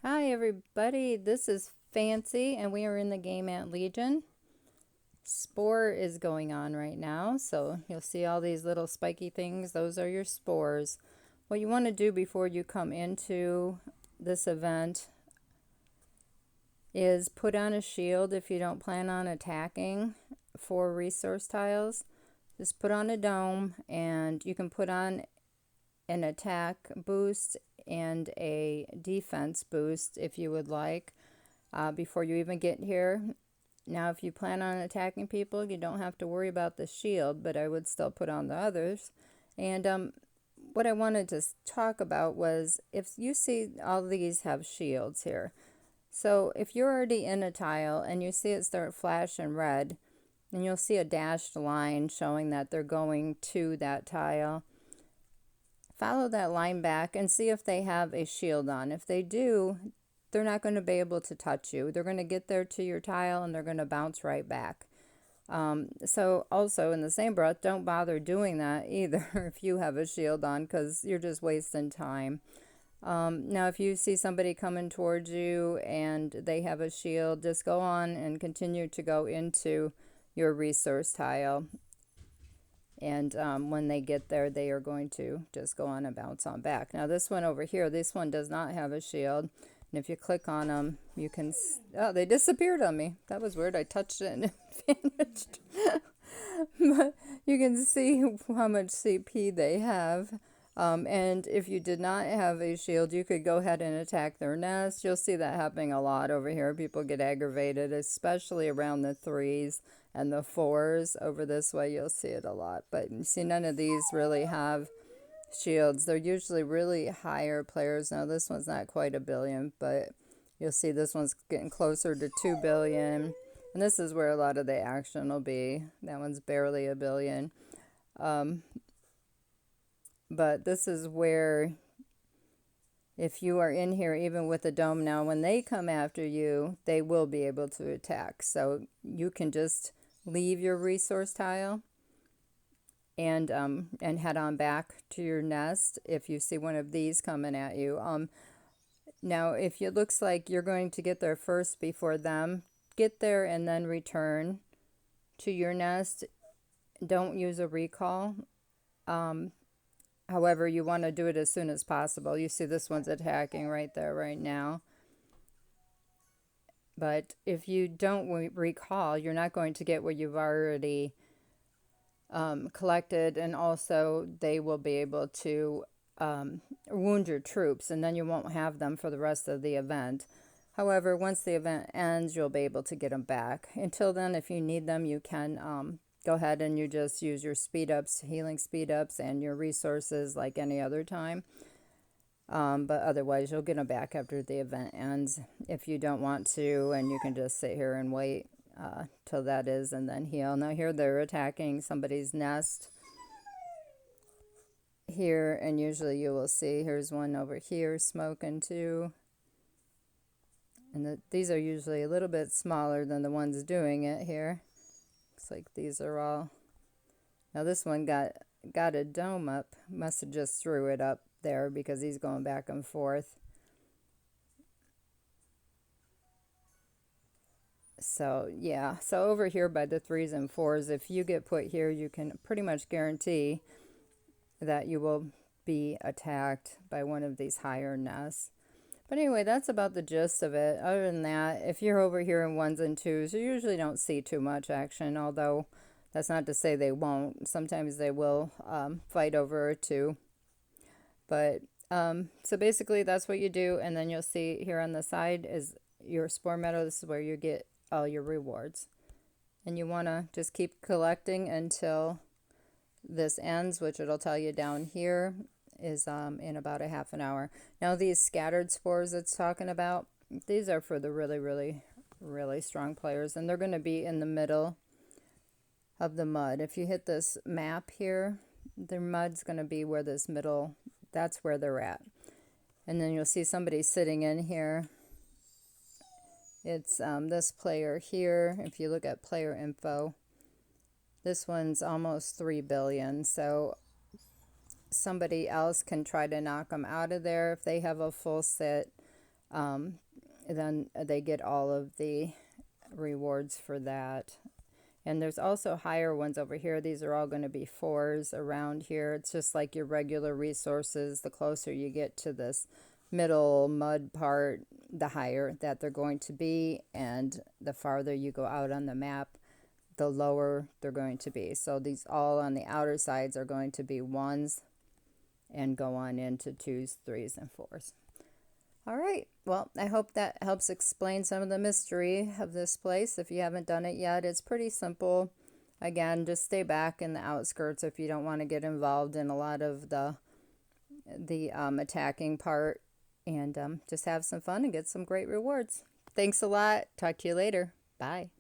Hi everybody, this is Fancy and we are in the game at Legion. Spore is going on right now, so you'll see all these little spiky things. Those are your spores. What you want to do before you come into this event is put on a shield if you don't plan on attacking for resource tiles. Just put on a dome and you can put on an attack boost and a defense boost if you would like before you even get here. Now, if you plan on attacking people, you don't have to worry about the shield, but I would still put on the others. And what I wanted to talk about was if you see all these have shields here. So if you're already in a tile and you see it start flashing red, and you'll see a dashed line showing that they're going to that tile, follow that line back and see if they have a shield on. If they do, they're not going to be able to touch you. They're going to get there to your tile and they're going to bounce right back. So also in the same breath, don't bother doing that either if you have a shield on, because you're just wasting time. Now if you see somebody coming towards you and they have a shield, just go on and continue to go into your resource tile. And when they get there, they are going to just go on and bounce on back. Now this one over here, this one does not have a shield. And if you click on them, you can... Oh, they disappeared on me. That was weird. I touched it and it vanished. But you can see how much CP they have. And if you did not have a shield, you could go ahead and attack their nest. You'll see that happening a lot over here. People get aggravated, especially around the 3s and the 4s. Over this way, you'll see it a lot. But you see, none of these really have shields. They're usually really higher players. Now this one's not quite a billion, but you'll see this one's getting closer to 2 billion. And this is where a lot of the action will be. That one's barely a billion. But this is where, if you are in here even with a dome now, when they come after you, they will be able to attack. So you can just leave your resource tile and head on back to your nest if you see one of these coming at you. Now, if it looks like you're going to get there first before them, get there and then return to your nest. Don't use a recall. However, you want to do it as soon as possible. You see this one's attacking right there right now. But if you don't recall, you're not going to get what you've already collected, and also they will be able to wound your troops, and then you won't have them for the rest of the event. However, once the event ends, you'll be able to get them back. Until then, if you need them, you can go ahead and you just use your speed ups, healing speed ups, and your resources like any other time. But otherwise, you'll get them back after the event ends if you don't want to, and you can just sit here and wait till that is and then heal. Now here they're attacking somebody's nest here, and usually you will see here's one over here smoking too. And these are usually a little bit smaller than the ones doing it here. Looks like these are all... Now this one got a dome up. Must have just threw it up there because he's going back and forth. So yeah, so over here by the 3s and 4s, if you get put here, you can pretty much guarantee that you will be attacked by one of these higher nests. But anyway, that's about the gist of it. Other than that, if you're over here in 1s and 2s, you usually don't see too much action, although that's not to say they won't. Sometimes they will fight over a 2. But so basically that's what you do, and then you'll see here on the side is your Spore Meadow. This is where you get all your rewards. And you want to just keep collecting until this ends, which it'll tell you down here is in about a half an hour. Now these scattered spores it's talking about, these are for the really strong players, and they're going to be in the middle of the mud. If you hit this map here, the mud's going to be where this middle, that's where they're at. And then you'll see somebody sitting in here. It's this player here. If you look at player info, this one's almost 3 billion. So somebody else can try to knock them out of there if they have a full sit. then they get all of the rewards for that. And there's also higher ones over here. These are all going to be 4s around here. It's just like your regular resources. The closer you get to this middle mud part, the higher that they're going to be. And the farther you go out on the map, the lower they're going to be. So these all on the outer sides are going to be 1s and go on into 2s, 3s, and 4s. All right, well, I hope that helps explain some of the mystery of this place. If you haven't done it yet, it's pretty simple. Again, just stay back in the outskirts if you don't want to get involved in a lot of the attacking part, and just have some fun and get some great rewards. Thanks a lot. Talk to you later. Bye.